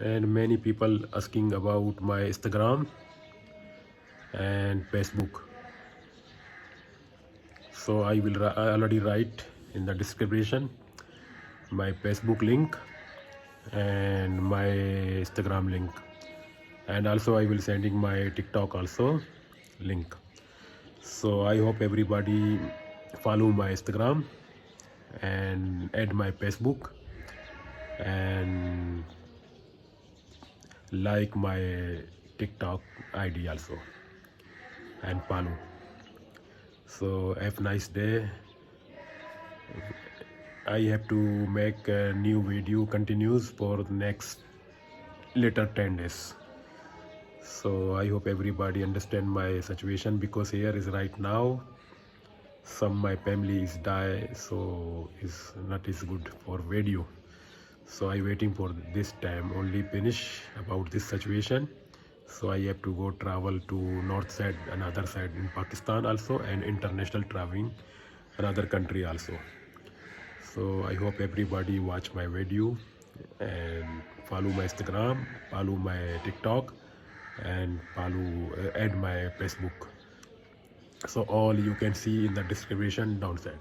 and many people asking about my Instagram and Facebook. So I already write in the description my Facebook link and my Instagram link, and also I will sending my TikTok also link. So I hope everybody follow my Instagram and add my Facebook and like my TikTok ID also and follow. So have a nice day. I have to make a new video continues for the next later 10 days. So I hope everybody understand my situation, because here is right now some my family is die, so is not is good for video. So I waiting for this time only finish about this situation. So I have to go travel to north side, another side in Pakistan also, and international traveling another country also. So I hope everybody watch my video and follow my Instagram, follow my TikTok, and follow add my Facebook. So all you can see in the description downside.